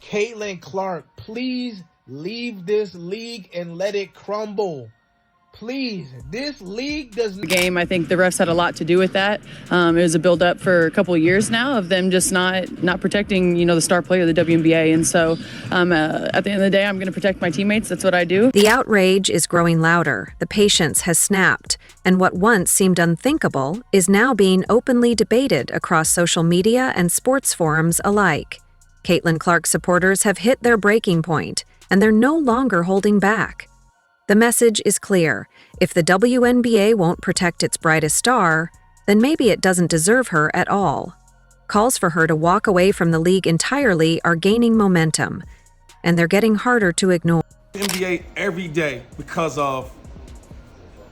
Caitlin Clark, please leave this league and let it crumble. Please, this league does not. Game, I think the refs had a lot to do with that. It was a build-up for a couple of years now of them just not protecting, the star player of the WNBA. And so at the end of the day, I'm going to protect my teammates. That's what I do. The outrage is growing louder. The patience has snapped. And what once seemed unthinkable is now being openly debated across social media and sports forums alike. Caitlin Clark supporters have hit their breaking point, and they're no longer holding back. The message is clear. If the WNBA won't protect its brightest star, then maybe it doesn't deserve her at all. Calls for her to walk away from the league entirely are gaining momentum, and they're getting harder to ignore. NBA every day because of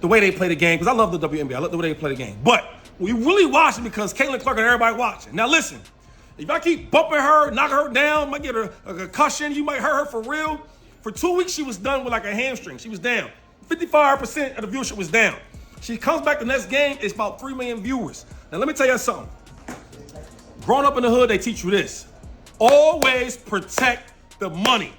the way they play the game, because I love the WNBA. I love the way they play the game. But we really watch it because Caitlin Clark and everybody watching. Now listen, if I keep bumping her, knocking her down, might get a concussion, you might hurt her for real. For 2 weeks, she was done with like a hamstring. She was down. 55% of the viewership was down. She comes back the next game, it's about 3 million viewers. Now, let me tell you something. Growing up in the hood, they teach you this. Always protect the money.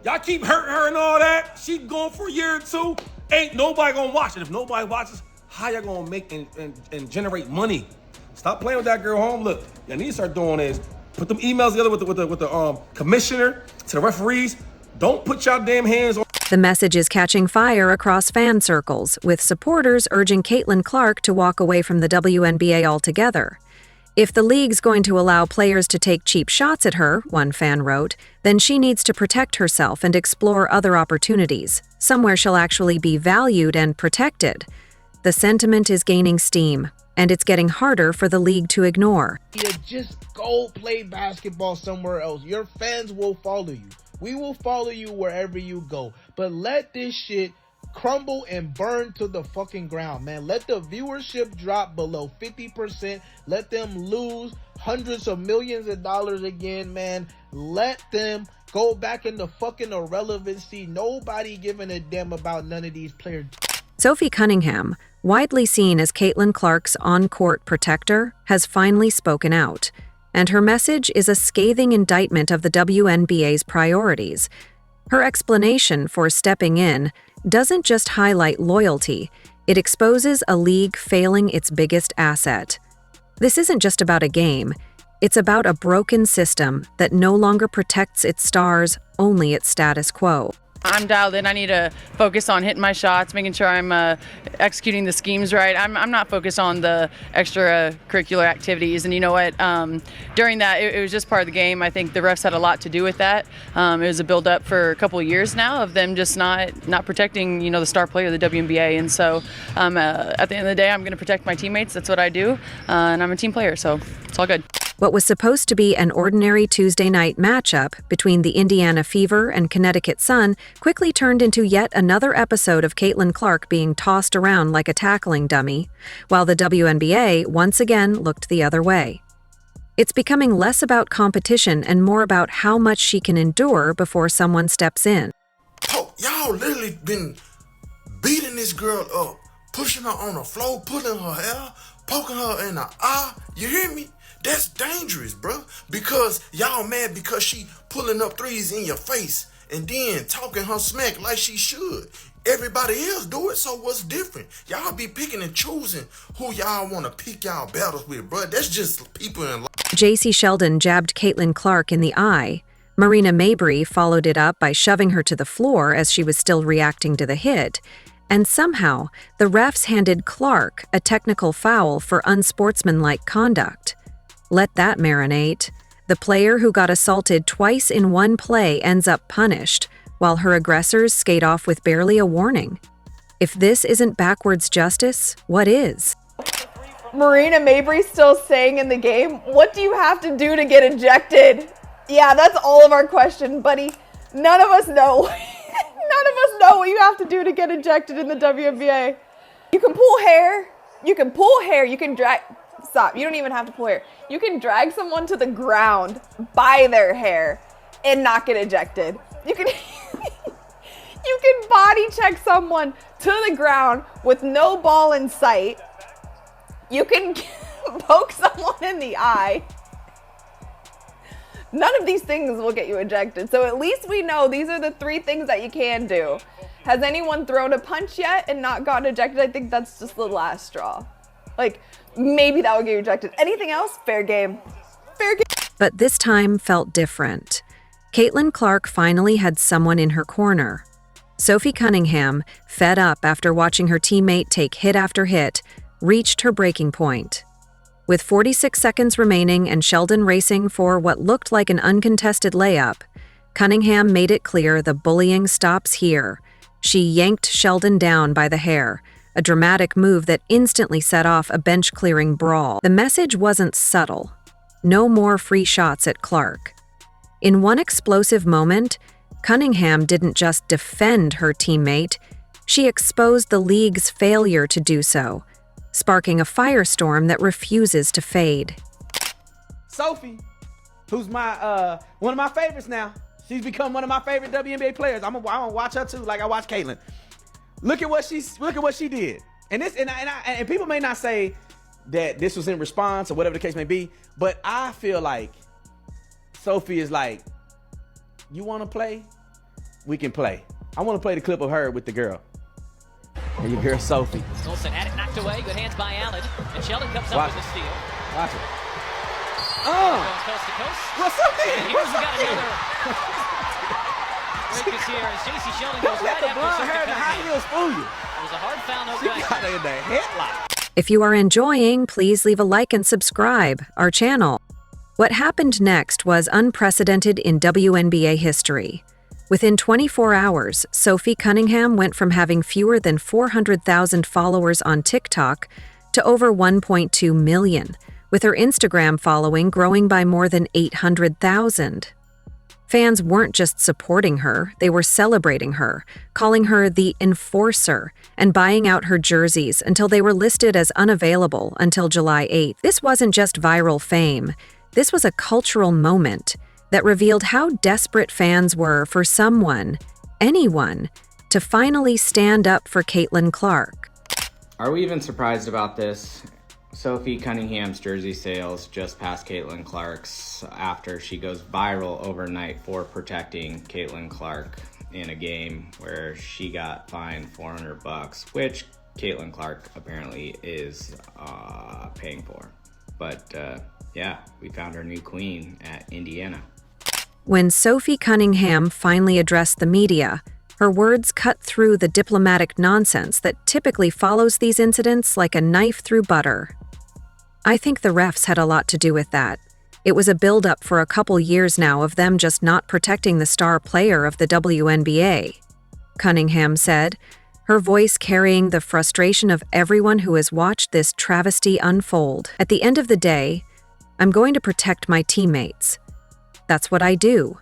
Y'all keep hurting her and all that. She going for a year or two. Ain't nobody gonna watch it. If nobody watches, how y'all gonna make and generate money? Stop playing with that girl home. Look, y'all need to start doing is put them emails together with the commissioner to the referees. Don't put y'all damn hands on. The message is catching fire across fan circles, with supporters urging Caitlin Clark to walk away from the WNBA altogether. If the league's going to allow players to take cheap shots at her, one fan wrote, then she needs to protect herself and explore other opportunities, somewhere she'll actually be valued and protected. The sentiment is gaining steam, and it's getting harder for the league to ignore. Just go play basketball somewhere else. Your fans will follow you. We will follow you wherever you go. But let this shit crumble and burn to the fucking ground, man. Let the viewership drop below 50%. Let them lose hundreds of millions of dollars again, man. Let them go back into fucking irrelevancy. Nobody giving a damn about none of these players. Sophie Cunningham, widely seen as Caitlin Clark's on-court protector, has finally spoken out. And her message is a scathing indictment of the WNBA's priorities. Her explanation for stepping in doesn't just highlight loyalty, it exposes a league failing its biggest asset. This isn't just about a game, it's about a broken system that no longer protects its stars, only its status quo. I'm dialed in. I need to focus on hitting my shots, making sure I'm executing the schemes right. I'm not focused on the extracurricular activities. And you know what? During that, it was just part of the game. I think the refs had a lot to do with that. It was a build-up for a couple of years now of them just not protecting, the star player of the WNBA. And so at the end of the day, I'm going to protect my teammates. That's what I do. And I'm a team player, so it's all good. What was supposed to be an ordinary Tuesday night matchup between the Indiana Fever and Connecticut Sun quickly turned into yet another episode of Caitlin Clark being tossed around like a tackling dummy, while the WNBA once again looked the other way. It's becoming less about competition and more about how much she can endure before someone steps in. Oh, y'all literally been beating this girl up, pushing her on the floor, pulling her hair, poking her in the eye. You hear me? That's dangerous, bro. Because y'all mad because she pulling up threes in your face and then talking her smack like she should. Everybody else do it, so what's different? Y'all be picking and choosing who y'all want to pick y'all battles with, bro. That's just people in life. J.C. Sheldon jabbed Caitlin Clark in the eye. Marina Mabrey followed it up by shoving her to the floor as she was still reacting to the hit. And somehow, the refs handed Clark a technical foul for unsportsmanlike conduct. Let that marinate. The player who got assaulted twice in one play ends up punished, while her aggressors skate off with barely a warning. If this isn't backwards justice, what is? Marina Mabrey still staying in the game. What do you have to do to get ejected? Yeah, that's all of our question, buddy. None of us know. None of us know what you have to do to get ejected in the WNBA. You can pull hair. You can drag... Stop. You don't even have to pull hair. You can drag someone to the ground by their hair and not get ejected. You can you can body check someone to the ground with no ball in sight. You can poke someone in the eye. None of these things will get you ejected. So at least we know these are the 3 things that you can do. Has anyone thrown a punch yet and not gotten ejected? I think that's just the last straw. Like, maybe that would get you ejected. Anything else? Fair game. Fair game. But this time felt different. Caitlin Clark finally had someone in her corner. Sophie Cunningham, fed up after watching her teammate take hit after hit, reached her breaking point. With 46 seconds remaining and Sheldon racing for what looked like an uncontested layup, Cunningham made it clear the bullying stops here. She yanked Sheldon down by the hair, a dramatic move that instantly set off a bench-clearing brawl. The message wasn't subtle. No more free shots at Clark. In one explosive moment, Cunningham didn't just defend her teammate, she exposed the league's failure to do so, sparking a firestorm that refuses to fade. Sophie, who's my one of my favorites now. She's become one of my favorite WNBA players. I'm gonna watch her too, like I watch Caitlin. Look at what she did. And people may not say that this was in response or whatever the case may be, but I feel like Sophie is like, you want to play? We can play. I want to play the clip of her with the girl. And your girl Sophie. Olsen had it knocked away. Good hands by Allen. And Sheldon comes up with the steal. Watch it. Going coast to coast. What's up there? And here's we got another breakers here as J.C. Sheldon goes Don't let right the blonde after hair and the high Cunningham. heels fool you. It was a hard foul, no She good. got her in the headlock. If you are enjoying, please leave a like and subscribe our channel. What happened next was unprecedented in WNBA history. Within 24 hours, Sophie Cunningham went from having fewer than 400,000 followers on TikTok to over 1.2 million, with her Instagram following growing by more than 800,000. Fans weren't just supporting her, they were celebrating her, calling her the Enforcer, and buying out her jerseys until they were listed as unavailable until July 8th. This wasn't just viral fame, this was a cultural moment that revealed how desperate fans were for someone, anyone, to finally stand up for Caitlin Clark. Are we even surprised about this? Sophie Cunningham's jersey sales just passed Caitlin Clark's after she goes viral overnight for protecting Caitlin Clark in a game where she got fined $400, which Caitlin Clark apparently is paying for. But yeah, we found our new queen at Indiana. When Sophie Cunningham finally addressed the media, her words cut through the diplomatic nonsense that typically follows these incidents like a knife through butter. I think the refs had a lot to do with that. It was a build-up for a couple years now of them just not protecting the star player of the WNBA, Cunningham said, her voice carrying the frustration of everyone who has watched this travesty unfold. At the end of the day, I'm going to protect my teammates. That's what I do.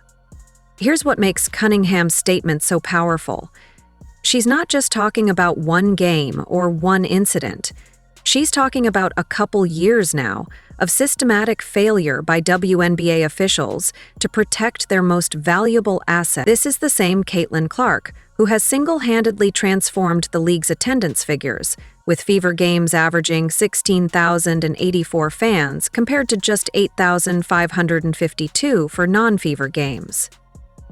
Here's what makes Cunningham's statement so powerful. She's not just talking about one game or one incident. She's talking about a couple years now of systematic failure by WNBA officials to protect their most valuable asset. This is the same Caitlin Clark, who has single-handedly transformed the league's attendance figures, with Fever games averaging 16,084 fans compared to just 8,552 for non-Fever games.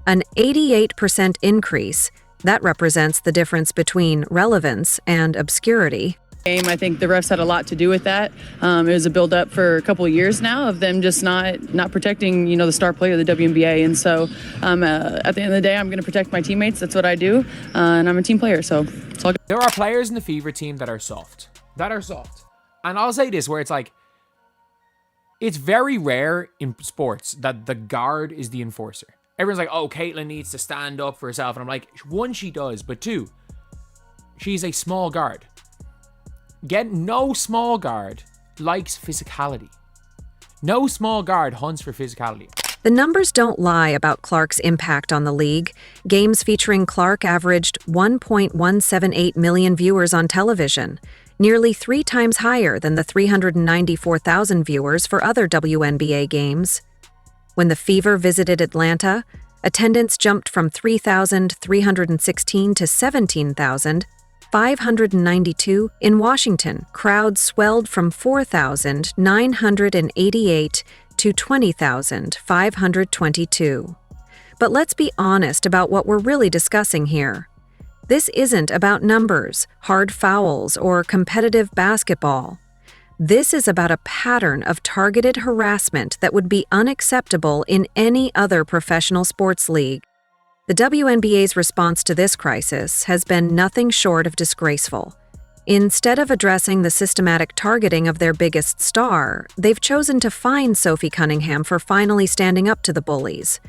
An 88% increase, that represents the difference between relevance and obscurity. I think the refs had a lot to do with that. It was a build-up for a couple of years now of them just not protecting, the star player of the WNBA. And so at the end of the day, I'm going to protect my teammates. That's what I do. And I'm a team player, so it's all good. There are players in the Fever team that are soft. And I'll say this, where it's like, it's very rare in sports that the guard is the enforcer. Everyone's like, oh, Caitlin needs to stand up for herself. And I'm like, one, she does. But two, she's a small guard. No small guard likes physicality. No small guard hunts for physicality. The numbers don't lie about Clark's impact on the league. Games featuring Clark averaged 1.178 million viewers on television, nearly 3 times higher than the 394,000 viewers for other WNBA games. When the Fever visited Atlanta, attendance jumped from 3,316 to 17,592. In Washington, crowds swelled from 4,988 to 20,522. But let's be honest about what we're really discussing here. This isn't about numbers, hard fouls, or competitive basketball. This is about a pattern of targeted harassment that would be unacceptable in any other professional sports league. The WNBA's response to this crisis has been nothing short of disgraceful. Instead of addressing the systematic targeting of their biggest star, they've chosen to fine Sophie Cunningham for finally standing up to the bullies.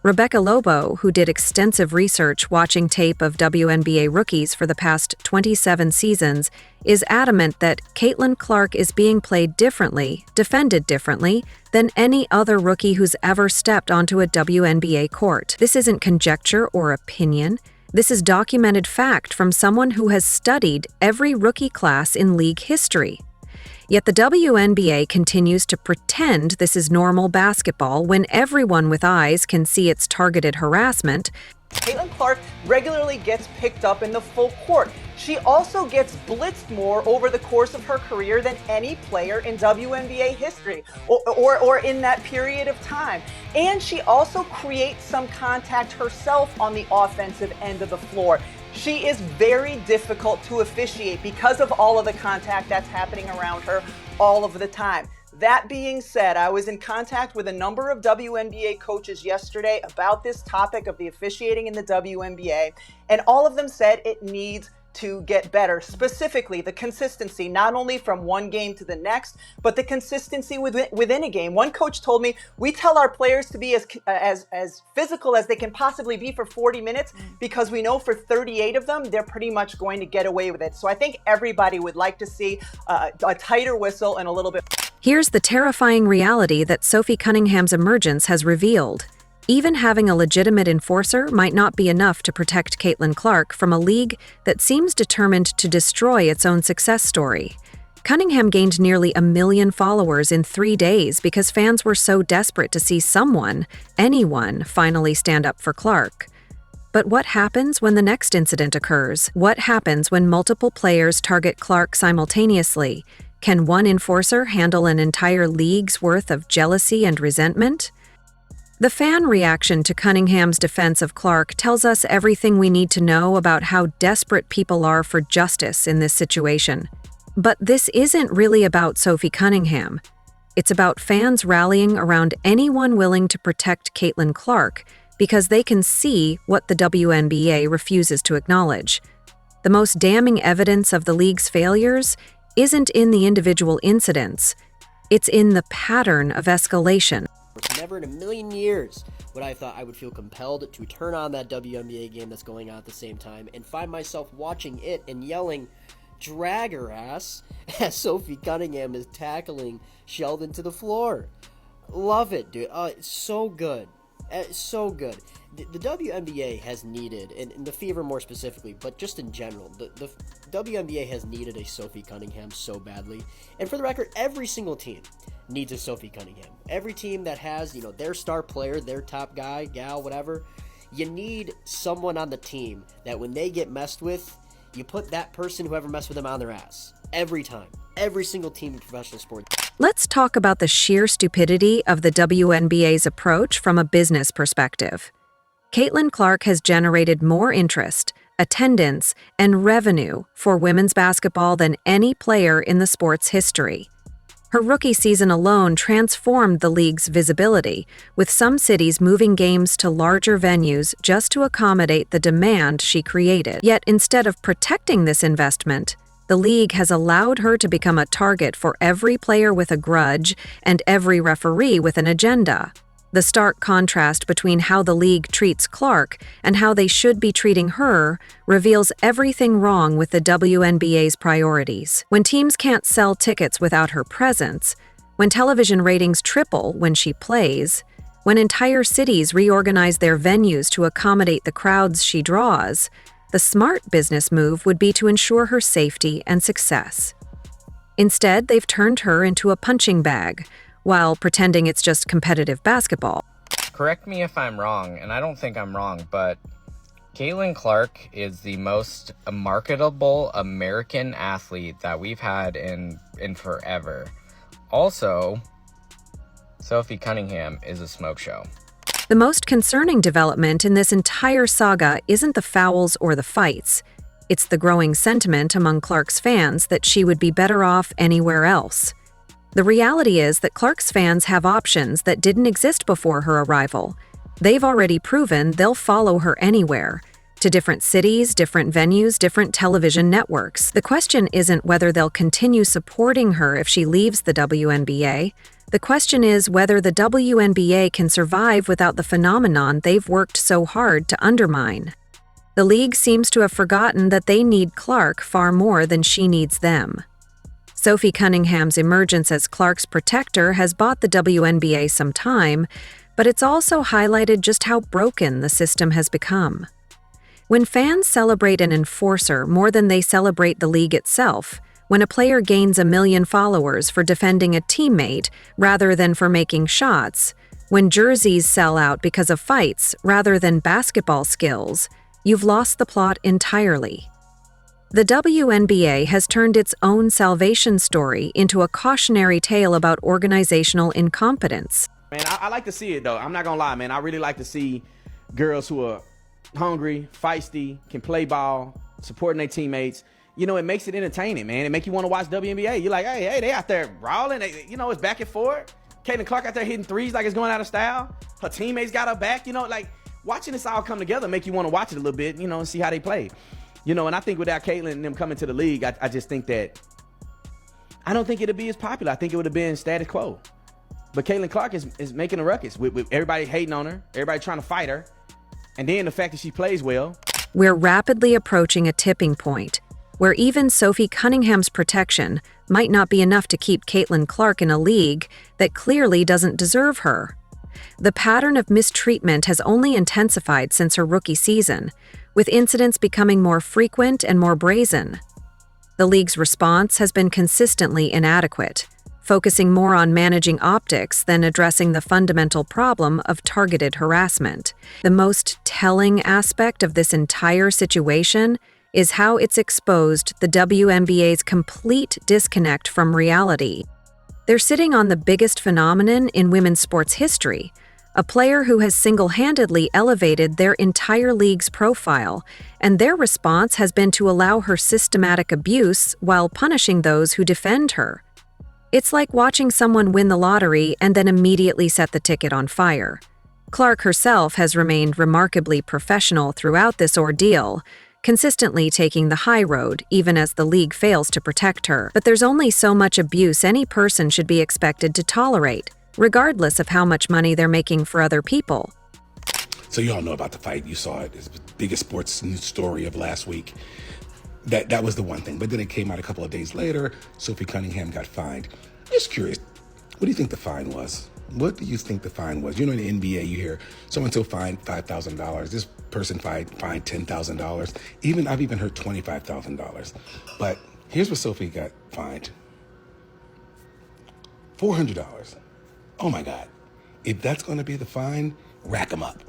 Rebecca Lobo, who did extensive research watching tape of WNBA rookies for the past 27 seasons, is adamant that Caitlin Clark is being played differently, defended differently, than any other rookie who's ever stepped onto a WNBA court. This isn't conjecture or opinion. This is documented fact from someone who has studied every rookie class in league history. Yet the WNBA continues to pretend this is normal basketball when everyone with eyes can see it's targeted harassment. Caitlin Clark regularly gets picked up in the full court. She also gets blitzed more over the course of her career than any player in WNBA history or in that period of time. And she also creates some contact herself on the offensive end of the floor. She is very difficult to officiate because of all of the contact that's happening around her all of the time. That being said, I was in contact with a number of WNBA coaches yesterday about this topic of the officiating in the WNBA, and all of them said it needs to get better. Specifically, the consistency, not only from one game to the next, but the consistency within a game. One coach told me, we tell our players to be as physical as they can possibly be for 40 minutes because we know for 38 of them, they're pretty much going to get away with it. So I think everybody would like to see a tighter whistle and a little bit. Here's the terrifying reality that Sophie Cunningham's emergence has revealed. Even having a legitimate enforcer might not be enough to protect Caitlin Clark from a league that seems determined to destroy its own success story. Cunningham gained nearly 1 million followers in 3 days because fans were so desperate to see someone, anyone, finally stand up for Clark. But what happens when the next incident occurs? What happens when multiple players target Clark simultaneously? Can one enforcer handle an entire league's worth of jealousy and resentment? The fan reaction to Cunningham's defense of Clark tells us everything we need to know about how desperate people are for justice in this situation. But this isn't really about Sophie Cunningham. It's about fans rallying around anyone willing to protect Caitlin Clark because they can see what the WNBA refuses to acknowledge. The most damning evidence of the league's failures isn't in the individual incidents. It's in the pattern of escalation. Never in a million years would I thought I would feel compelled to turn on that WNBA game that's going on at the same time and find myself watching it and yelling, "Drag her ass," as Sophie Cunningham is tackling Sheldon to the floor. Love it, dude. It's so good. It's so good. The WNBA has needed, and the Fever more specifically, but just in general, the WNBA has needed a Sophie Cunningham so badly. And for the record, every single team needs a Sophie Cunningham. Every team that has, their star player, their top guy, gal, whatever, you need someone on the team that when they get messed with, you put that person, whoever messed with them, on their ass. Every time. Every single team in professional sports. Let's talk about the sheer stupidity of the WNBA's approach from a business perspective. Caitlin Clark has generated more interest, attendance, and revenue for women's basketball than any player in the sport's history. Her rookie season alone transformed the league's visibility, with some cities moving games to larger venues just to accommodate the demand she created. Yet instead of protecting this investment, the league has allowed her to become a target for every player with a grudge and every referee with an agenda. The stark contrast between how the league treats Clark and how they should be treating her reveals everything wrong with the WNBA's priorities. When teams can't sell tickets without her presence, when television ratings triple when she plays, when entire cities reorganize their venues to accommodate the crowds she draws, the smart business move would be to ensure her safety and success. Instead, they've turned her into a punching bag, while pretending it's just competitive basketball. Correct me if I'm wrong, and I don't think I'm wrong, but Caitlin Clark is the most marketable American athlete that we've had in forever. Also, Sophie Cunningham is a smoke show. The most concerning development in this entire saga isn't the fouls or the fights. It's the growing sentiment among Clark's fans that she would be better off anywhere else. The reality is that Clark's fans have options that didn't exist before her arrival. They've already proven they'll follow her anywhere, to different cities, different venues, different television networks. The question isn't whether they'll continue supporting her if she leaves the WNBA. The question is whether the WNBA can survive without the phenomenon they've worked so hard to undermine. The league seems to have forgotten that they need Clark far more than she needs them. Sophie Cunningham's emergence as Clark's protector has bought the WNBA some time, but it's also highlighted just how broken the system has become. When fans celebrate an enforcer more than they celebrate the league itself, when a player gains 1 million followers for defending a teammate rather than for making shots, when jerseys sell out because of fights rather than basketball skills, you've lost the plot entirely. The WNBA has turned its own salvation story into a cautionary tale about organizational incompetence. Man, I like to see it, though. I'm not gonna lie, man. I really like to see girls who are hungry, feisty, can play ball, supporting their teammates. You know, it makes it entertaining, man. It makes you want to watch WNBA. You're like, hey, they out there brawling. It's back and forth. Caitlin Clark out there hitting threes like it's going out of style. Her teammates got her back. Watching this all come together make you want to watch it a little bit, and see how they play. And I think without Caitlin and them coming to the league, I just think that I don't think it'd be as popular. I think it would have been status quo. But Caitlin Clark is making a ruckus with everybody hating on her, everybody trying to fight her, and then the fact that she plays well. We're rapidly approaching a tipping point where even Sophie Cunningham's protection might not be enough to keep Caitlin Clark in a league that clearly doesn't deserve her. The pattern of mistreatment has only intensified since her rookie season, with incidents becoming more frequent and more brazen. The league's response has been consistently inadequate, focusing more on managing optics than addressing the fundamental problem of targeted harassment. The most telling aspect of this entire situation is how it's exposed the WNBA's complete disconnect from reality. They're sitting on the biggest phenomenon in women's sports history, a player who has single-handedly elevated their entire league's profile, and their response has been to allow her systematic abuse while punishing those who defend her. It's like watching someone win the lottery and then immediately set the ticket on fire. Clark herself has remained remarkably professional throughout this ordeal, consistently taking the high road even as the league fails to protect her. But there's only so much abuse any person should be expected to tolerate, regardless of how much money they're making for other people. So you all know about the fight. You saw it. It's the biggest sports news story of last week. That was the one thing. But then it came out a couple of days later. Sophie Cunningham got fined. Just curious, what do you think the fine was? What do you think the fine was? In the NBA, you hear so-and-so fined $5,000. This person fined $10,000. I've even heard $25,000. But here's what Sophie got fined. $400. Oh my God. If that's going to be the fine, rack them up.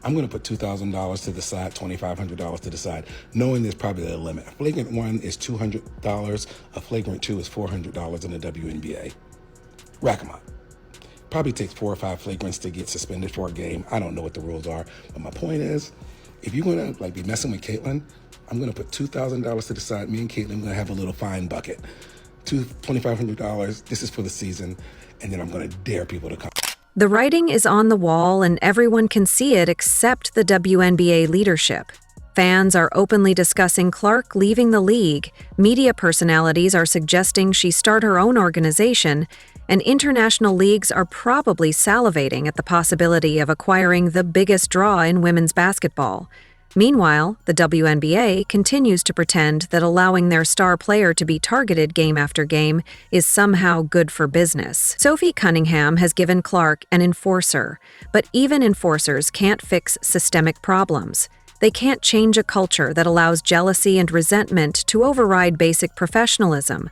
I'm going to put $2,000 to the side, $2,500 to the side, knowing there's probably a limit. A flagrant 1 is $200. A flagrant 2 is $400 in the WNBA. Rack them up. Probably takes 4 or 5 flagrants to get suspended for a game. I don't know what the rules are. But my point is, if you're going to be messing with Caitlin, I'm going to put $2,000 to the side. Me and Caitlin are going to have a little fine bucket. $2,500. This is for the season. And then I'm going to dare people to come. The writing is on the wall and everyone can see it except the WNBA leadership. Fans are openly discussing Clark leaving the league, media personalities are suggesting she start her own organization, and international leagues are probably salivating at the possibility of acquiring the biggest draw in women's basketball. Meanwhile, the WNBA continues to pretend that allowing their star player to be targeted game after game is somehow good for business. Sophie Cunningham has given Clark an enforcer, but even enforcers can't fix systemic problems. They can't change a culture that allows jealousy and resentment to override basic professionalism.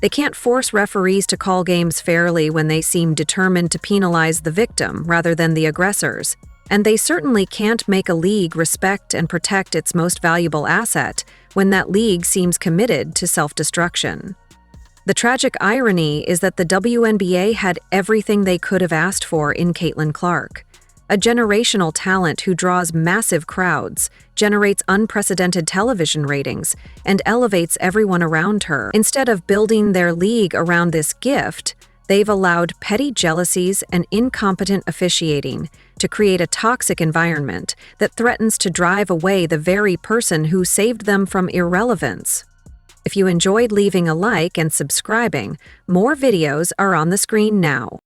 They can't force referees to call games fairly when they seem determined to penalize the victim rather than the aggressors. And they certainly can't make a league respect and protect its most valuable asset when that league seems committed to self-destruction. The tragic irony is that the WNBA had everything they could have asked for in Caitlin Clark. A generational talent who draws massive crowds, generates unprecedented television ratings, and elevates everyone around her. Instead of building their league around this gift, they've allowed petty jealousies and incompetent officiating to create a toxic environment that threatens to drive away the very person who saved them from irrelevance. If you enjoyed leaving a like and subscribing, more videos are on the screen now.